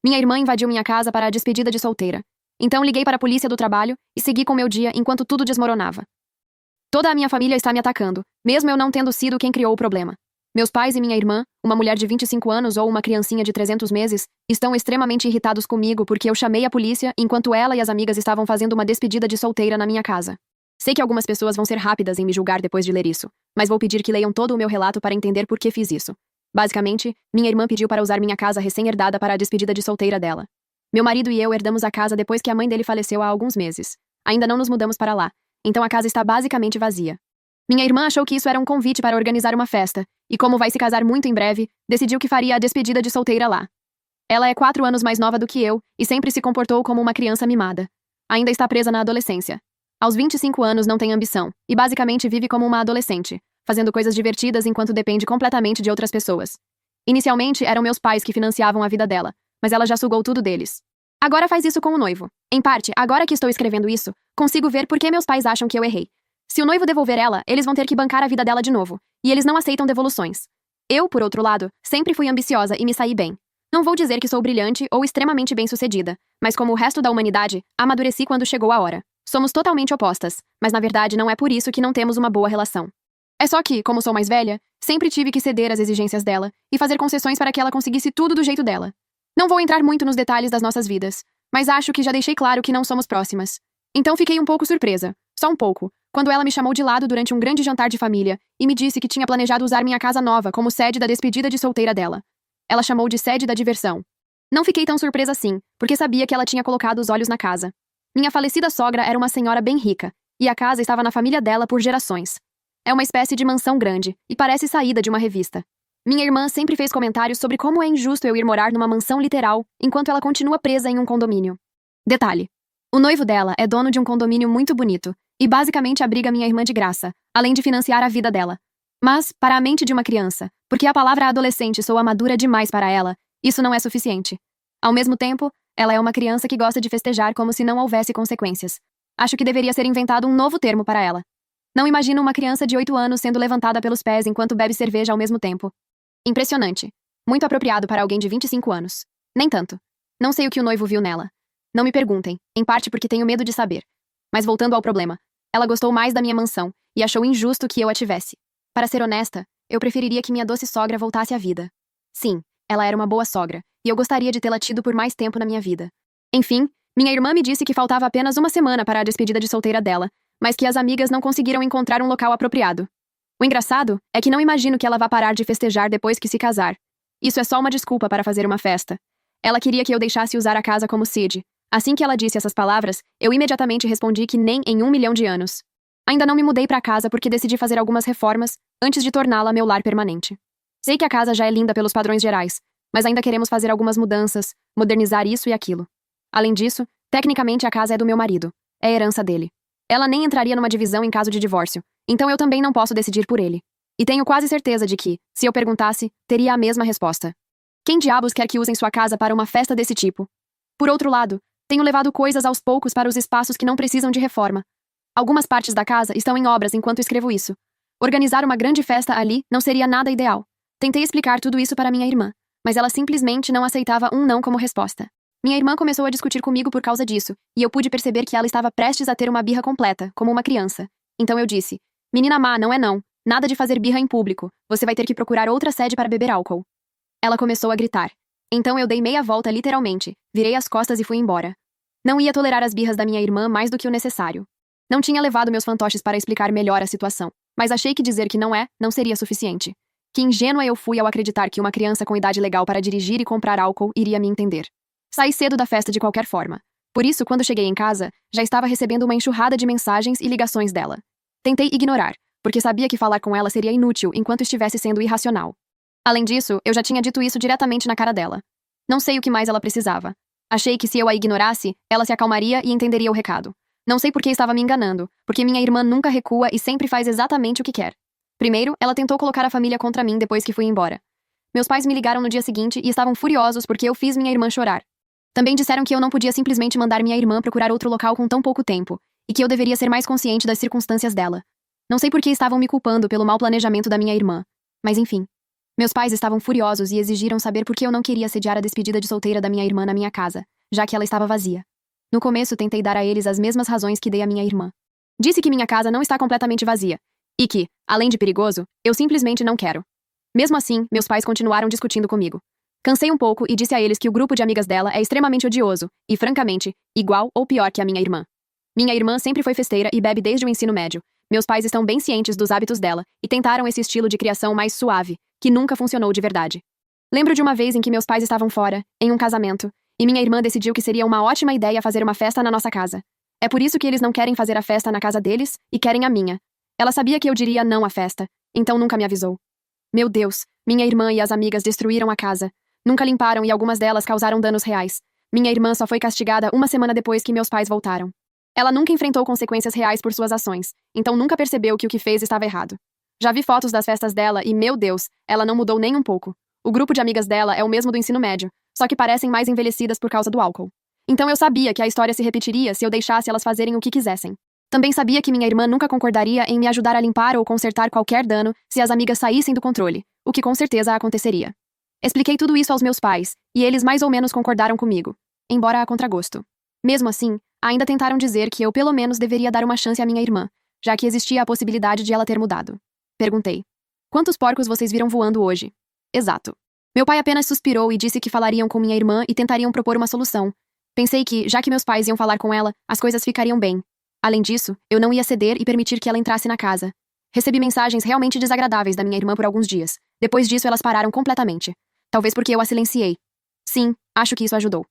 Minha irmã invadiu minha casa para a despedida de solteira. Então liguei para a polícia do trabalho e segui com meu dia enquanto tudo desmoronava. Toda a minha família está me atacando, mesmo eu não tendo sido quem criou o problema. Meus pais e minha irmã, uma mulher de 25 anos ou uma criancinha de 300 meses, estão extremamente irritados comigo porque eu chamei a polícia enquanto ela e as amigas estavam fazendo uma despedida de solteira na minha casa. Sei que algumas pessoas vão ser rápidas em me julgar depois de ler isso, mas vou pedir que leiam todo o meu relato para entender por que fiz isso. Basicamente, minha irmã pediu para usar minha casa recém-herdada para a despedida de solteira dela. Meu marido e eu herdamos a casa depois que a mãe dele faleceu há alguns meses. Ainda não nos mudamos para lá, então a casa está basicamente vazia. Minha irmã achou que isso era um convite para organizar uma festa, e como vai se casar muito em breve, decidiu que faria a despedida de solteira lá. Ela é 4 anos mais nova do que eu, e sempre se comportou como uma criança mimada. Ainda está presa na adolescência. Aos 25 anos não tem ambição, e basicamente vive como uma adolescente, fazendo coisas divertidas enquanto depende completamente de outras pessoas. Inicialmente, eram meus pais que financiavam a vida dela, mas ela já sugou tudo deles. Agora faz isso com o noivo. Em parte, agora que estou escrevendo isso, consigo ver por que meus pais acham que eu errei. Se o noivo devolver ela, eles vão ter que bancar a vida dela de novo, e eles não aceitam devoluções. Eu, por outro lado, sempre fui ambiciosa e me saí bem. Não vou dizer que sou brilhante ou extremamente bem-sucedida, mas como o resto da humanidade, amadureci quando chegou a hora. Somos totalmente opostas, mas na verdade não é por isso que não temos uma boa relação. É só que, como sou mais velha, sempre tive que ceder às exigências dela e fazer concessões para que ela conseguisse tudo do jeito dela. Não vou entrar muito nos detalhes das nossas vidas, mas acho que já deixei claro que não somos próximas. Então fiquei um pouco surpresa, só um pouco, quando ela me chamou de lado durante um grande jantar de família e me disse que tinha planejado usar minha casa nova como sede da despedida de solteira dela. Ela chamou de sede da diversão. Não fiquei tão surpresa assim, porque sabia que ela tinha colocado os olhos na casa. Minha falecida sogra era uma senhora bem rica, e a casa estava na família dela por gerações. É uma espécie de mansão grande, e parece saída de uma revista. Minha irmã sempre fez comentários sobre como é injusto eu ir morar numa mansão literal, enquanto ela continua presa em um condomínio. Detalhe: o noivo dela é dono de um condomínio muito bonito, e basicamente abriga minha irmã de graça, além de financiar a vida dela. Mas, para a mente de uma criança, porque a palavra adolescente soa madura demais para ela, isso não é suficiente. Ao mesmo tempo, ela é uma criança que gosta de festejar como se não houvesse consequências. Acho que deveria ser inventado um novo termo para ela. Não imagino uma criança de 8 anos sendo levantada pelos pés enquanto bebe cerveja ao mesmo tempo. Impressionante. Muito apropriado para alguém de 25 anos. Nem tanto. Não sei o que o noivo viu nela. Não me perguntem, em parte porque tenho medo de saber. Mas voltando ao problema, ela gostou mais da minha mansão e achou injusto que eu a tivesse. Para ser honesta, eu preferiria que minha doce sogra voltasse à vida. Sim, ela era uma boa sogra, e eu gostaria de tê-la tido por mais tempo na minha vida. Enfim, minha irmã me disse que faltava apenas uma semana para a despedida de solteira dela, mas que as amigas não conseguiram encontrar um local apropriado. O engraçado é que não imagino que ela vá parar de festejar depois que se casar. Isso é só uma desculpa para fazer uma festa. Ela queria que eu deixasse usar a casa como sede. Assim que ela disse essas palavras, eu imediatamente respondi que nem em 1 milhão de anos. Ainda não me mudei para casa porque decidi fazer algumas reformas antes de torná-la meu lar permanente. Sei que a casa já é linda pelos padrões gerais, mas ainda queremos fazer algumas mudanças, modernizar isso e aquilo. Além disso, tecnicamente a casa é do meu marido. É herança dele. Ela nem entraria numa divisão em caso de divórcio, então eu também não posso decidir por ele. E tenho quase certeza de que, se eu perguntasse, teria a mesma resposta. Quem diabos quer que usem sua casa para uma festa desse tipo? Por outro lado, tenho levado coisas aos poucos para os espaços que não precisam de reforma. Algumas partes da casa estão em obras enquanto escrevo isso. Organizar uma grande festa ali não seria nada ideal. Tentei explicar tudo isso para minha irmã, mas ela simplesmente não aceitava um não como resposta. Minha irmã começou a discutir comigo por causa disso, e eu pude perceber que ela estava prestes a ter uma birra completa, como uma criança. Então eu disse: menina má, não é não. Nada de fazer birra em público. Você vai ter que procurar outra sede para beber álcool. Ela começou a gritar. Então eu dei meia volta literalmente, virei as costas e fui embora. Não ia tolerar as birras da minha irmã mais do que o necessário. Não tinha levado meus fantoches para explicar melhor a situação, mas achei que dizer que não seria suficiente. Que ingênua eu fui ao acreditar que uma criança com idade legal para dirigir e comprar álcool iria me entender. Saí cedo da festa de qualquer forma. Por isso, quando cheguei em casa, já estava recebendo uma enxurrada de mensagens e ligações dela. Tentei ignorar, porque sabia que falar com ela seria inútil enquanto estivesse sendo irracional. Além disso, eu já tinha dito isso diretamente na cara dela. Não sei o que mais ela precisava. Achei que se eu a ignorasse, ela se acalmaria e entenderia o recado. Não sei por que estava me enganando, porque minha irmã nunca recua e sempre faz exatamente o que quer. Primeiro, ela tentou colocar a família contra mim depois que fui embora. Meus pais me ligaram no dia seguinte e estavam furiosos porque eu fiz minha irmã chorar. Também disseram que eu não podia simplesmente mandar minha irmã procurar outro local com tão pouco tempo, e que eu deveria ser mais consciente das circunstâncias dela. Não sei por que estavam me culpando pelo mau planejamento da minha irmã. Mas enfim. Meus pais estavam furiosos e exigiram saber por que eu não queria sediar a despedida de solteira da minha irmã na minha casa, já que ela estava vazia. No começo, tentei dar a eles as mesmas razões que dei à minha irmã. Disse que minha casa não está completamente vazia, e que, além de perigoso, eu simplesmente não quero. Mesmo assim, meus pais continuaram discutindo comigo. Cansei um pouco e disse a eles que o grupo de amigas dela é extremamente odioso e, francamente, igual ou pior que a minha irmã. Minha irmã sempre foi festeira e bebe desde o ensino médio. Meus pais estão bem cientes dos hábitos dela e tentaram esse estilo de criação mais suave, que nunca funcionou de verdade. Lembro de uma vez em que meus pais estavam fora, em um casamento, e minha irmã decidiu que seria uma ótima ideia fazer uma festa na nossa casa. É por isso que eles não querem fazer a festa na casa deles e querem a minha. Ela sabia que eu diria não à festa, então nunca me avisou. Meu Deus, minha irmã e as amigas destruíram a casa. Nunca limparam e algumas delas causaram danos reais. Minha irmã só foi castigada uma semana depois que meus pais voltaram. Ela nunca enfrentou consequências reais por suas ações, então nunca percebeu que o que fez estava errado. Já vi fotos das festas dela e, meu Deus, ela não mudou nem um pouco. O grupo de amigas dela é o mesmo do ensino médio, só que parecem mais envelhecidas por causa do álcool. Então eu sabia que a história se repetiria se eu deixasse elas fazerem o que quisessem. Também sabia que minha irmã nunca concordaria em me ajudar a limpar ou consertar qualquer dano se as amigas saíssem do controle, o que com certeza aconteceria. Expliquei tudo isso aos meus pais, e eles mais ou menos concordaram comigo, embora a contragosto. Mesmo assim, ainda tentaram dizer que eu pelo menos deveria dar uma chance à minha irmã, já que existia a possibilidade de ela ter mudado. Perguntei. Quantos porcos vocês viram voando hoje? Exato. Meu pai apenas suspirou e disse que falariam com minha irmã e tentariam propor uma solução. Pensei que, já que meus pais iam falar com ela, as coisas ficariam bem. Além disso, eu não ia ceder e permitir que ela entrasse na casa. Recebi mensagens realmente desagradáveis da minha irmã por alguns dias. Depois disso, elas pararam completamente. Talvez porque eu a silenciei. Sim, acho que isso ajudou.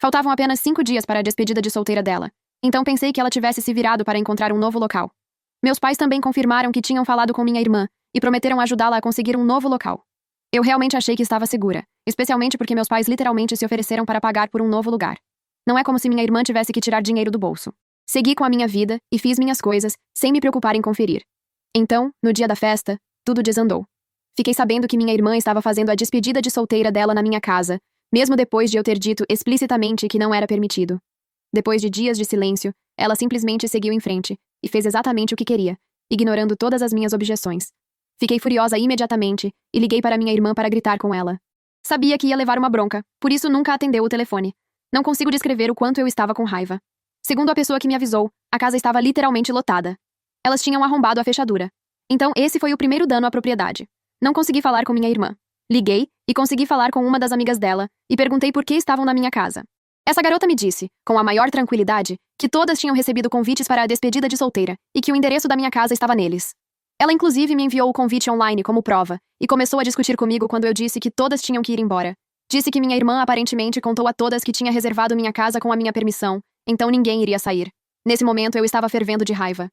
Faltavam apenas 5 dias para a despedida de solteira dela. Então pensei que ela tivesse se virado para encontrar um novo local. Meus pais também confirmaram que tinham falado com minha irmã e prometeram ajudá-la a conseguir um novo local. Eu realmente achei que estava segura, especialmente porque meus pais literalmente se ofereceram para pagar por um novo lugar. Não é como se minha irmã tivesse que tirar dinheiro do bolso. Segui com a minha vida e fiz minhas coisas, sem me preocupar em conferir. Então, no dia da festa, tudo desandou. Fiquei sabendo que minha irmã estava fazendo a despedida de solteira dela na minha casa, mesmo depois de eu ter dito explicitamente que não era permitido. Depois de dias de silêncio, ela simplesmente seguiu em frente e fez exatamente o que queria, ignorando todas as minhas objeções. Fiquei furiosa imediatamente e liguei para minha irmã para gritar com ela. Sabia que ia levar uma bronca, por isso nunca atendeu o telefone. Não consigo descrever o quanto eu estava com raiva. Segundo a pessoa que me avisou, a casa estava literalmente lotada. Elas tinham arrombado a fechadura. Então esse foi o primeiro dano à propriedade. Não consegui falar com minha irmã. Liguei e consegui falar com uma das amigas dela e perguntei por que estavam na minha casa. Essa garota me disse, com a maior tranquilidade, que todas tinham recebido convites para a despedida de solteira e que o endereço da minha casa estava neles. Ela inclusive me enviou o convite online como prova e começou a discutir comigo quando eu disse que todas tinham que ir embora. Disse que minha irmã aparentemente contou a todas que tinha reservado minha casa com a minha permissão, então ninguém iria sair. Nesse momento eu estava fervendo de raiva.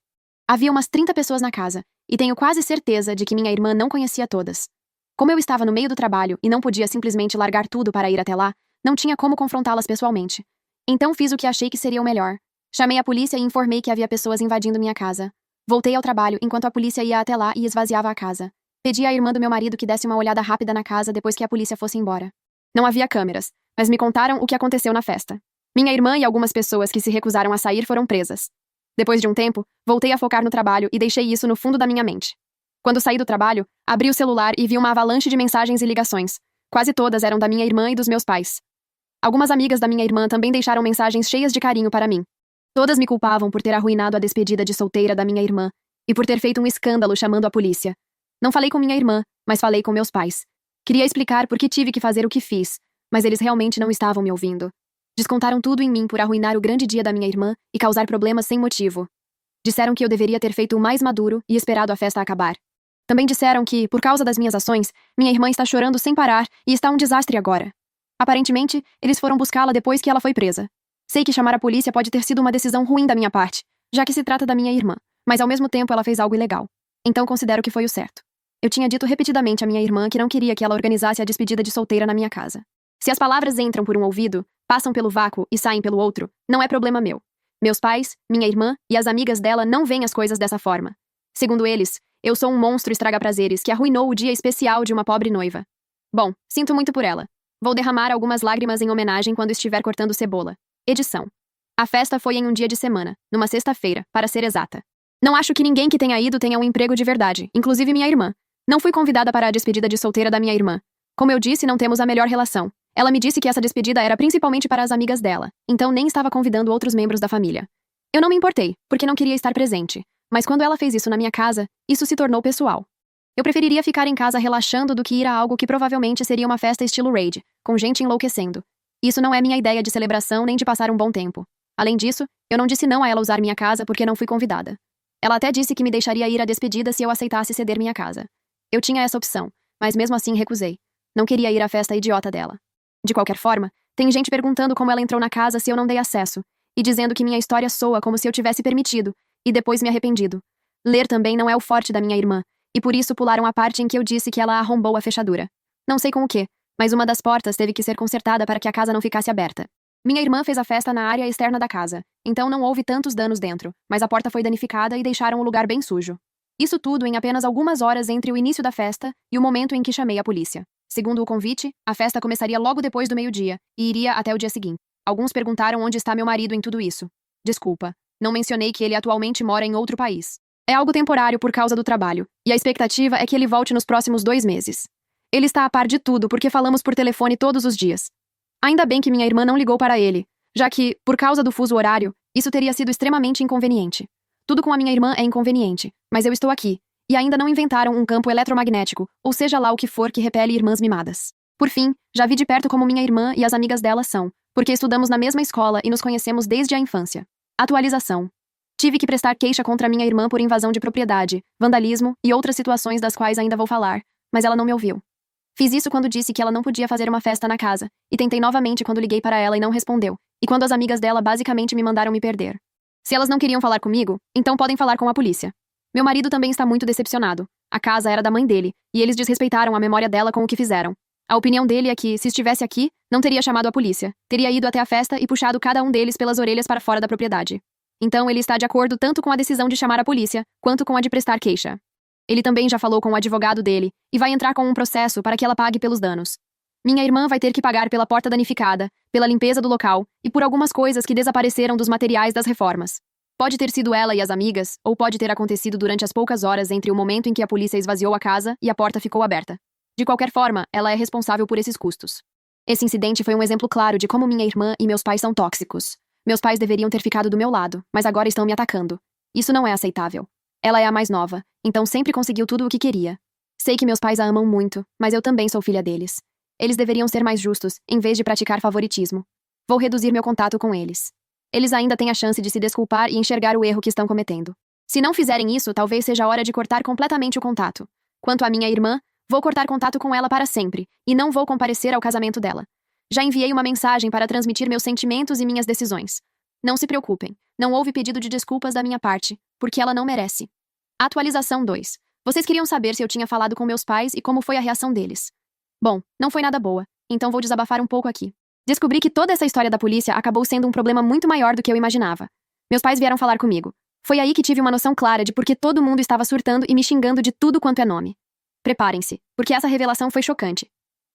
Havia umas 30 pessoas na casa, e tenho quase certeza de que minha irmã não conhecia todas. Como eu estava no meio do trabalho e não podia simplesmente largar tudo para ir até lá, não tinha como confrontá-las pessoalmente. Então fiz o que achei que seria o melhor. Chamei a polícia e informei que havia pessoas invadindo minha casa. Voltei ao trabalho enquanto a polícia ia até lá e esvaziava a casa. Pedi à irmã do meu marido que desse uma olhada rápida na casa depois que a polícia fosse embora. Não havia câmeras, mas me contaram o que aconteceu na festa. Minha irmã e algumas pessoas que se recusaram a sair foram presas. Depois de um tempo, voltei a focar no trabalho e deixei isso no fundo da minha mente. Quando saí do trabalho, abri o celular e vi uma avalanche de mensagens e ligações. Quase todas eram da minha irmã e dos meus pais. Algumas amigas da minha irmã também deixaram mensagens cheias de carinho para mim. Todas me culpavam por ter arruinado a despedida de solteira da minha irmã e por ter feito um escândalo chamando a polícia. Não falei com minha irmã, mas falei com meus pais. Queria explicar por que tive que fazer o que fiz, mas eles realmente não estavam me ouvindo. Descontaram tudo em mim por arruinar o grande dia da minha irmã e causar problemas sem motivo. Disseram que eu deveria ter feito o mais maduro e esperado a festa acabar. Também disseram que, por causa das minhas ações, minha irmã está chorando sem parar e está um desastre agora. Aparentemente, eles foram buscá-la depois que ela foi presa. Sei que chamar a polícia pode ter sido uma decisão ruim da minha parte, já que se trata da minha irmã, mas ao mesmo tempo ela fez algo ilegal. Então considero que foi o certo. Eu tinha dito repetidamente à minha irmã que não queria que ela organizasse a despedida de solteira na minha casa. Se as palavras entram por um ouvido, passam pelo vácuo e saem pelo outro, não é problema meu. Meus pais, minha irmã e as amigas dela não veem as coisas dessa forma. Segundo eles, eu sou um monstro estraga-prazeres que arruinou o dia especial de uma pobre noiva. Bom, sinto muito por ela. Vou derramar algumas lágrimas em homenagem quando estiver cortando cebola. Edição. A festa foi em um dia de semana, numa sexta-feira, para ser exata. Não acho que ninguém que tenha ido tenha um emprego de verdade, inclusive minha irmã. Não fui convidada para a despedida de solteira da minha irmã. Como eu disse, não temos a melhor relação. Ela me disse que essa despedida era principalmente para as amigas dela, então nem estava convidando outros membros da família. Eu não me importei, porque não queria estar presente, mas quando ela fez isso na minha casa, isso se tornou pessoal. Eu preferiria ficar em casa relaxando do que ir a algo que provavelmente seria uma festa estilo rave, com gente enlouquecendo. Isso não é minha ideia de celebração nem de passar um bom tempo. Além disso, eu não disse não a ela usar minha casa porque não fui convidada. Ela até disse que me deixaria ir à despedida se eu aceitasse ceder minha casa. Eu tinha essa opção, mas mesmo assim recusei. Não queria ir à festa idiota dela. De qualquer forma, tem gente perguntando como ela entrou na casa se eu não dei acesso, e dizendo que minha história soa como se eu tivesse permitido, e depois me arrependido. Ler também não é o forte da minha irmã, e por isso pularam a parte em que eu disse que ela arrombou a fechadura. Não sei com o quê, mas uma das portas teve que ser consertada para que a casa não ficasse aberta. Minha irmã fez a festa na área externa da casa, então não houve tantos danos dentro, mas a porta foi danificada e deixaram o lugar bem sujo. Isso tudo em apenas algumas horas entre o início da festa e o momento em que chamei a polícia. Segundo o convite, a festa começaria logo depois do meio-dia e iria até o dia seguinte. Alguns perguntaram onde está meu marido em tudo isso. Desculpa, não mencionei que ele atualmente mora em outro país. É algo temporário por causa do trabalho, e a expectativa é que ele volte nos próximos 2 meses. Ele está a par de tudo porque falamos por telefone todos os dias. Ainda bem que minha irmã não ligou para ele, já que, por causa do fuso horário, isso teria sido extremamente inconveniente. Tudo com a minha irmã é inconveniente, mas eu estou aqui, e ainda não inventaram um campo eletromagnético, ou seja lá o que for que repele irmãs mimadas. Por fim, já vi de perto como minha irmã e as amigas dela são, porque estudamos na mesma escola e nos conhecemos desde a infância. Atualização. Tive que prestar queixa contra minha irmã por invasão de propriedade, vandalismo e outras situações das quais ainda vou falar, mas ela não me ouviu. Fiz isso quando disse que ela não podia fazer uma festa na casa, e tentei novamente quando liguei para ela e não respondeu, e quando as amigas dela basicamente me mandaram me perder. Se elas não queriam falar comigo, então podem falar com a polícia. Meu marido também está muito decepcionado. A casa era da mãe dele, e eles desrespeitaram a memória dela com o que fizeram. A opinião dele é que, se estivesse aqui, não teria chamado a polícia, teria ido até a festa e puxado cada um deles pelas orelhas para fora da propriedade. Então ele está de acordo tanto com a decisão de chamar a polícia, quanto com a de prestar queixa. Ele também já falou com o advogado dele, e vai entrar com um processo para que ela pague pelos danos. Minha irmã vai ter que pagar pela porta danificada, pela limpeza do local e por algumas coisas que desapareceram dos materiais das reformas. Pode ter sido ela e as amigas, ou pode ter acontecido durante as poucas horas entre o momento em que a polícia esvaziou a casa e a porta ficou aberta. De qualquer forma, ela é responsável por esses custos. Esse incidente foi um exemplo claro de como minha irmã e meus pais são tóxicos. Meus pais deveriam ter ficado do meu lado, mas agora estão me atacando. Isso não é aceitável. Ela é a mais nova, então sempre conseguiu tudo o que queria. Sei que meus pais a amam muito, mas eu também sou filha deles. Eles deveriam ser mais justos, em vez de praticar favoritismo. Vou reduzir meu contato com eles. Eles ainda têm a chance de se desculpar e enxergar o erro que estão cometendo. Se não fizerem isso, talvez seja a hora de cortar completamente o contato. Quanto à minha irmã, vou cortar contato com ela para sempre, e não vou comparecer ao casamento dela. Já enviei uma mensagem para transmitir meus sentimentos e minhas decisões. Não se preocupem, não houve pedido de desculpas da minha parte, porque ela não merece. Atualização 2. Vocês queriam saber se eu tinha falado com meus pais e como foi a reação deles. Bom, não foi nada boa, então vou desabafar um pouco aqui. Descobri que toda essa história da polícia acabou sendo um problema muito maior do que eu imaginava. Meus pais vieram falar comigo. Foi aí que tive uma noção clara de por que todo mundo estava surtando e me xingando de tudo quanto é nome. Preparem-se, porque essa revelação foi chocante.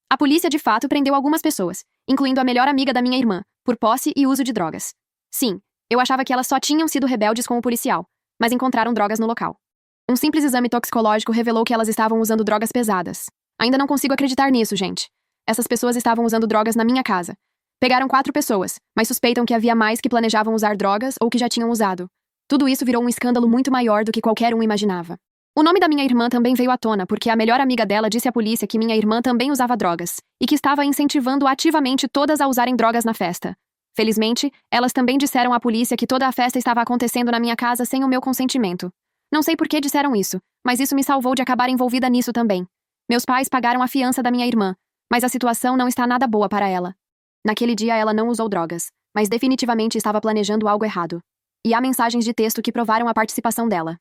A polícia de fato prendeu algumas pessoas, incluindo a melhor amiga da minha irmã, por posse e uso de drogas. Sim, eu achava que elas só tinham sido rebeldes com o policial, mas encontraram drogas no local. Um simples exame toxicológico revelou que elas estavam usando drogas pesadas. Ainda não consigo acreditar nisso, gente. Essas pessoas estavam usando drogas na minha casa. Pegaram 4 pessoas, mas suspeitam que havia mais que planejavam usar drogas ou que já tinham usado. Tudo isso virou um escândalo muito maior do que qualquer um imaginava. O nome da minha irmã também veio à tona porque a melhor amiga dela disse à polícia que minha irmã também usava drogas e que estava incentivando ativamente todas a usarem drogas na festa. Felizmente, elas também disseram à polícia que toda a festa estava acontecendo na minha casa sem o meu consentimento. Não sei por que disseram isso, mas isso me salvou de acabar envolvida nisso também. Meus pais pagaram a fiança da minha irmã, mas a situação não está nada boa para ela. Naquele dia ela não usou drogas, mas definitivamente estava planejando algo errado. E há mensagens de texto que provaram a participação dela.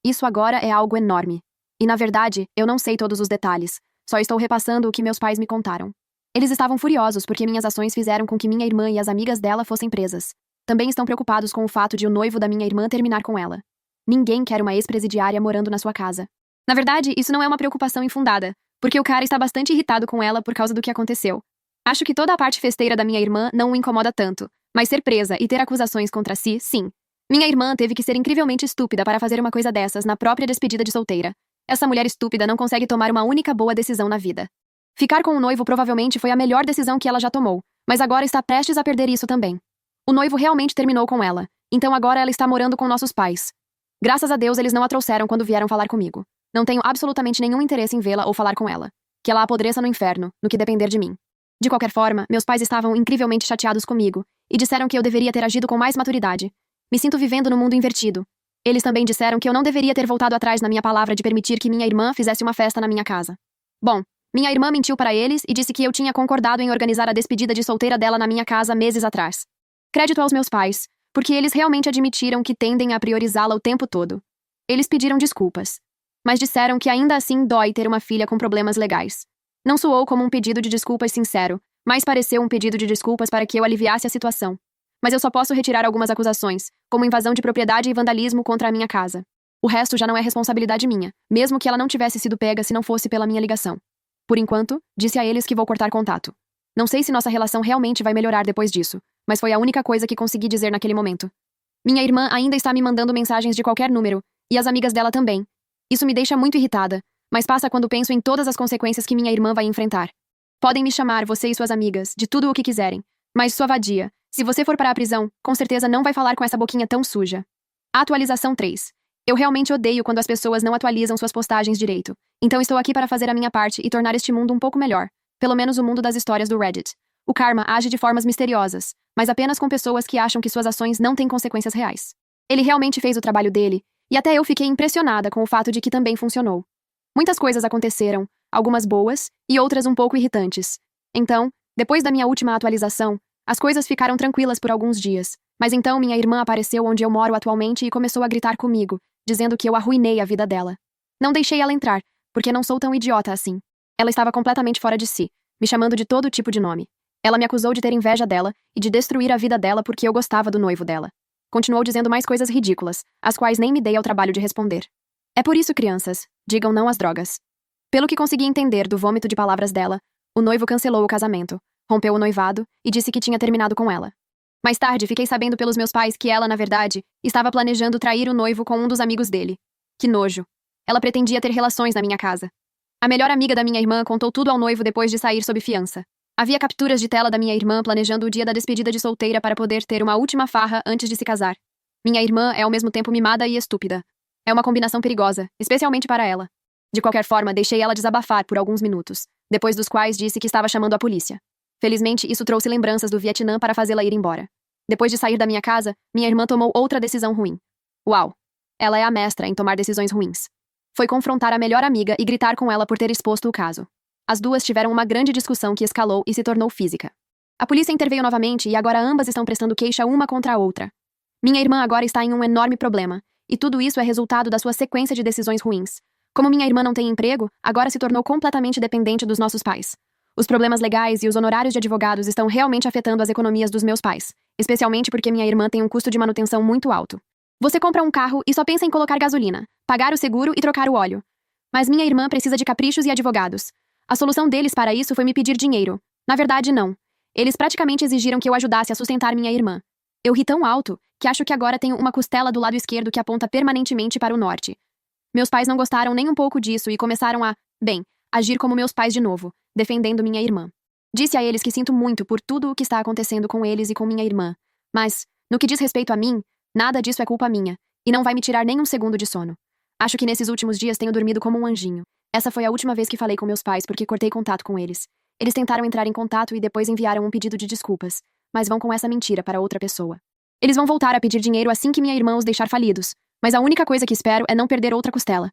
Isso agora é algo enorme. E na verdade, eu não sei todos os detalhes, só estou repassando o que meus pais me contaram. Eles estavam furiosos porque minhas ações fizeram com que minha irmã e as amigas dela fossem presas. Também estão preocupados com o fato de o noivo da minha irmã terminar com ela. Ninguém quer uma ex-presidiária morando na sua casa. Na verdade, isso não é uma preocupação infundada, porque o cara está bastante irritado com ela por causa do que aconteceu. Acho que toda a parte festeira da minha irmã não o incomoda tanto, mas ser presa e ter acusações contra si, sim. Minha irmã teve que ser incrivelmente estúpida para fazer uma coisa dessas na própria despedida de solteira. Essa mulher estúpida não consegue tomar uma única boa decisão na vida. Ficar com o noivo provavelmente foi a melhor decisão que ela já tomou, mas agora está prestes a perder isso também. O noivo realmente terminou com ela, então agora ela está morando com nossos pais. Graças a Deus eles não a trouxeram quando vieram falar comigo. Não tenho absolutamente nenhum interesse em vê-la ou falar com ela. Que ela apodreça no inferno, no que depender de mim. De qualquer forma, meus pais estavam incrivelmente chateados comigo e disseram que eu deveria ter agido com mais maturidade. Me sinto vivendo no mundo invertido. Eles também disseram que eu não deveria ter voltado atrás na minha palavra de permitir que minha irmã fizesse uma festa na minha casa. Bom, minha irmã mentiu para eles e disse que eu tinha concordado em organizar a despedida de solteira dela na minha casa meses atrás. Crédito aos meus pais, porque eles realmente admitiram que tendem a priorizá-la o tempo todo. Eles pediram desculpas, mas disseram que ainda assim dói ter uma filha com problemas legais. Não soou como um pedido de desculpas sincero, mas pareceu um pedido de desculpas para que eu aliviasse a situação. Mas eu só posso retirar algumas acusações, como invasão de propriedade e vandalismo contra a minha casa. O resto já não é responsabilidade minha, mesmo que ela não tivesse sido pega se não fosse pela minha ligação. Por enquanto, disse a eles que vou cortar contato. Não sei se nossa relação realmente vai melhorar depois disso, mas foi a única coisa que consegui dizer naquele momento. Minha irmã ainda está me mandando mensagens de qualquer número, e as amigas dela também. Isso me deixa muito irritada, mas passa quando penso em todas as consequências que minha irmã vai enfrentar. Podem me chamar, você e suas amigas, de tudo o que quiserem, mas sua vadia, se você for para a prisão, com certeza não vai falar com essa boquinha tão suja. Atualização 3. Eu realmente odeio quando as pessoas não atualizam suas postagens direito, então estou aqui para fazer a minha parte e tornar este mundo um pouco melhor, pelo menos o mundo das histórias do Reddit. O karma age de formas misteriosas, mas apenas com pessoas que acham que suas ações não têm consequências reais. Ele realmente fez o trabalho dele, e até eu fiquei impressionada com o fato de que também funcionou. Muitas coisas aconteceram, algumas boas e outras um pouco irritantes. Então, depois da minha última atualização, as coisas ficaram tranquilas por alguns dias, mas então minha irmã apareceu onde eu moro atualmente e começou a gritar comigo, dizendo que eu arruinei a vida dela. Não deixei ela entrar, porque não sou tão idiota assim. Ela estava completamente fora de si, me chamando de todo tipo de nome. Ela me acusou de ter inveja dela e de destruir a vida dela porque eu gostava do noivo dela. Continuou dizendo mais coisas ridículas, as quais nem me dei ao trabalho de responder. É por isso, crianças, digam não às drogas. Pelo que consegui entender do vômito de palavras dela, o noivo cancelou o casamento, rompeu o noivado e disse que tinha terminado com ela. Mais tarde, fiquei sabendo pelos meus pais que ela, na verdade, estava planejando trair o noivo com um dos amigos dele. Que nojo. Ela pretendia ter relações na minha casa. A melhor amiga da minha irmã contou tudo ao noivo depois de sair sob fiança. Havia capturas de tela da minha irmã planejando o dia da despedida de solteira para poder ter uma última farra antes de se casar. Minha irmã é ao mesmo tempo mimada e estúpida. É uma combinação perigosa, especialmente para ela. De qualquer forma, deixei ela desabafar por alguns minutos, depois dos quais disse que estava chamando a polícia. Felizmente, isso trouxe lembranças do Vietnã para fazê-la ir embora. Depois de sair da minha casa, minha irmã tomou outra decisão ruim. Uau! Ela é a mestra em tomar decisões ruins. Foi confrontar a melhor amiga e gritar com ela por ter exposto o caso. As duas tiveram uma grande discussão que escalou e se tornou física. A polícia interveio novamente e agora ambas estão prestando queixa uma contra a outra. Minha irmã agora está em um enorme problema, e tudo isso é resultado da sua sequência de decisões ruins. Como minha irmã não tem emprego, agora se tornou completamente dependente dos nossos pais. Os problemas legais e os honorários de advogados estão realmente afetando as economias dos meus pais, especialmente porque minha irmã tem um custo de manutenção muito alto. Você compra um carro e só pensa em colocar gasolina, pagar o seguro e trocar o óleo. Mas minha irmã precisa de caprichos e advogados. A solução deles para isso foi me pedir dinheiro. Na verdade, não. Eles praticamente exigiram que eu ajudasse a sustentar minha irmã. Eu ri tão alto que acho que agora tenho uma costela do lado esquerdo que aponta permanentemente para o norte. Meus pais não gostaram nem um pouco disso e começaram a, agir como meus pais de novo, defendendo minha irmã. Disse a eles que sinto muito por tudo o que está acontecendo com eles e com minha irmã, mas, no que diz respeito a mim, nada disso é culpa minha, e não vai me tirar nem um segundo de sono. Acho que nesses últimos dias tenho dormido como um anjinho. Essa foi a última vez que falei com meus pais porque cortei contato com eles. Eles tentaram entrar em contato e depois enviaram um pedido de desculpas, mas vão com essa mentira para outra pessoa. Eles vão voltar a pedir dinheiro assim que minha irmã os deixar falidos, mas a única coisa que espero é não perder outra costela.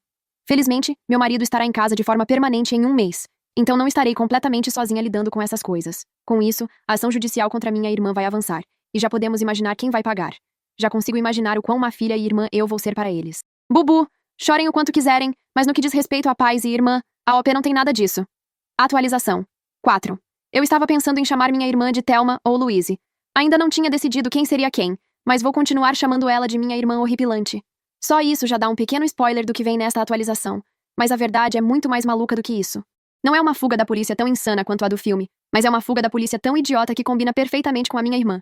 Felizmente, meu marido estará em casa de forma permanente em um mês, então não estarei completamente sozinha lidando com essas coisas. Com isso, a ação judicial contra minha irmã vai avançar, e já podemos imaginar quem vai pagar. Já consigo imaginar o quão má filha e irmã eu vou ser para eles. Bubu! Chorem o quanto quiserem, mas no que diz respeito a pais e irmã, a OP não tem nada disso. Atualização 4. Eu estava pensando em chamar minha irmã de Thelma ou Louise. Ainda não tinha decidido quem seria quem, mas vou continuar chamando ela de minha irmã horripilante. Só isso já dá um pequeno spoiler do que vem nesta atualização, mas a verdade é muito mais maluca do que isso. Não é uma fuga da polícia tão insana quanto a do filme, mas é uma fuga da polícia tão idiota que combina perfeitamente com a minha irmã.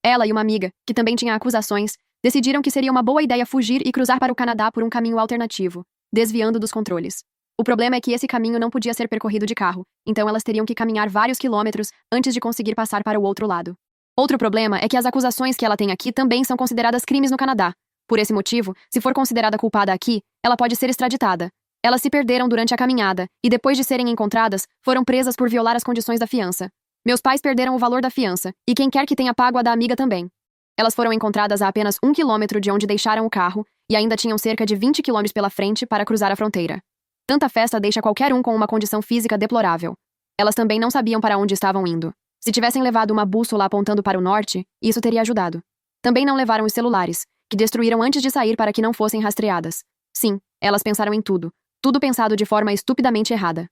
Ela e uma amiga, que também tinha acusações, decidiram que seria uma boa ideia fugir e cruzar para o Canadá por um caminho alternativo. desviando dos controles. O problema é que esse caminho não podia ser percorrido de carro, então elas teriam que caminhar vários quilômetros antes de conseguir passar para o outro lado. Outro problema é que as acusações que ela tem aqui também são consideradas crimes no Canadá. Por esse motivo, se for considerada culpada aqui, ela pode ser extraditada. Elas se perderam durante a caminhada, e depois de serem encontradas, foram presas por violar as condições da fiança. Meus pais perderam o valor da fiança, e quem quer que tenha pago a da amiga também. Elas foram encontradas a apenas 1 quilômetro de onde deixaram o carro, e ainda tinham cerca de 20 quilômetros pela frente para cruzar a fronteira. Tanta festa deixa qualquer um com uma condição física deplorável. Elas também não sabiam para onde estavam indo. Se tivessem levado uma bússola apontando para o norte, isso teria ajudado. Também não levaram os celulares, que destruíram antes de sair para que não fossem rastreadas. Sim, elas pensaram em tudo. Tudo pensado de forma estupidamente errada.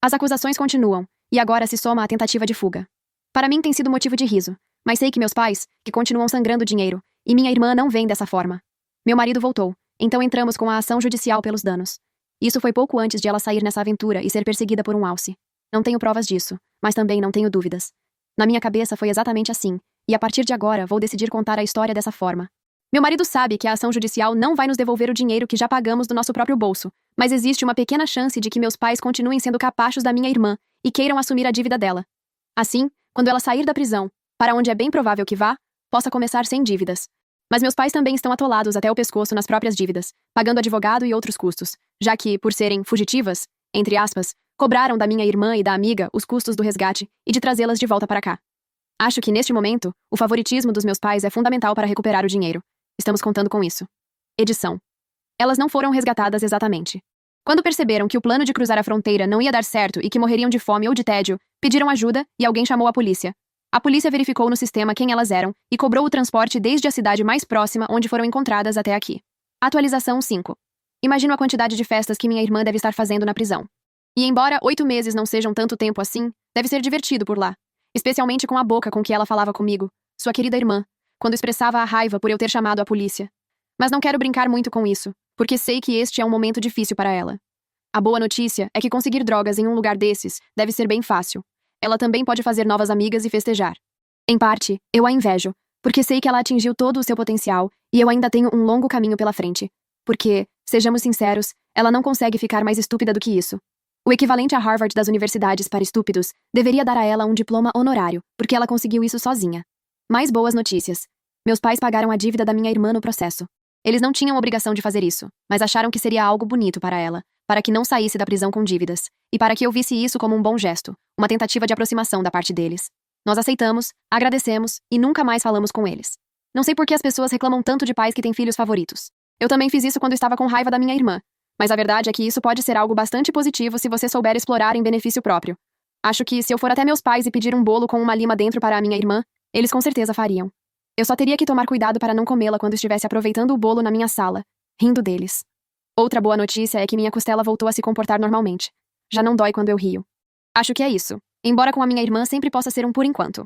As acusações continuam, e agora se soma a tentativa de fuga. Para mim tem sido motivo de riso, mas sei que meus pais, que continuam sangrando dinheiro, e minha irmã não veem dessa forma. Meu marido voltou, então entramos com a ação judicial pelos danos. Isso foi pouco antes de ela sair nessa aventura e ser perseguida por um alce. Não tenho provas disso, mas também não tenho dúvidas. Na minha cabeça foi exatamente assim, e a partir de agora vou decidir contar a história dessa forma. Meu marido sabe que a ação judicial não vai nos devolver o dinheiro que já pagamos do nosso próprio bolso, mas existe uma pequena chance de que meus pais continuem sendo capachos da minha irmã e queiram assumir a dívida dela. Assim, quando ela sair da prisão, para onde é bem provável que vá, possa começar sem dívidas. Mas meus pais também estão atolados até o pescoço nas próprias dívidas, pagando advogado e outros custos, já que, por serem fugitivas, entre aspas, cobraram da minha irmã e da amiga os custos do resgate e de trazê-las de volta para cá. Acho que, neste momento, o favoritismo dos meus pais é fundamental para recuperar o dinheiro. Estamos contando com isso. Edição. Elas não foram resgatadas exatamente. Quando perceberam que o plano de cruzar a fronteira não ia dar certo e que morreriam de fome ou de tédio, pediram ajuda e alguém chamou a polícia. A polícia verificou no sistema quem elas eram e cobrou o transporte desde a cidade mais próxima onde foram encontradas até aqui. Atualização 5. Imagino a quantidade de festas que minha irmã deve estar fazendo na prisão. E embora 8 meses não sejam tanto tempo assim, deve ser divertido por lá. Especialmente com a boca com que ela falava comigo, sua querida irmã, quando expressava a raiva por eu ter chamado a polícia. Mas não quero brincar muito com isso, porque sei que este é um momento difícil para ela. A boa notícia é que conseguir drogas em um lugar desses deve ser bem fácil. Ela também pode fazer novas amigas e festejar. Em parte, eu a invejo, porque sei que ela atingiu todo o seu potencial e eu ainda tenho um longo caminho pela frente. Porque, sejamos sinceros, ela não consegue ficar mais estúpida do que isso. O equivalente a Harvard das universidades para estúpidos deveria dar a ela um diploma honorário, porque ela conseguiu isso sozinha. Mais boas notícias. Meus pais pagaram a dívida da minha irmã no processo. Eles não tinham obrigação de fazer isso, mas acharam que seria algo bonito para ela, para que não saísse da prisão com dívidas, e para que eu visse isso como um bom gesto, uma tentativa de aproximação da parte deles. Nós aceitamos, agradecemos e nunca mais falamos com eles. Não sei por que as pessoas reclamam tanto de pais que têm filhos favoritos. Eu também fiz isso quando estava com raiva da minha irmã, mas a verdade é que isso pode ser algo bastante positivo se você souber explorar em benefício próprio. Acho que se eu for até meus pais e pedir um bolo com uma lima dentro para a minha irmã, eles com certeza fariam. Eu só teria que tomar cuidado para não comê-la quando estivesse aproveitando o bolo na minha sala, rindo deles. Outra boa notícia é que minha costela voltou a se comportar normalmente. Já não dói quando eu rio. Acho que é isso, embora com a minha irmã sempre possa ser um por enquanto.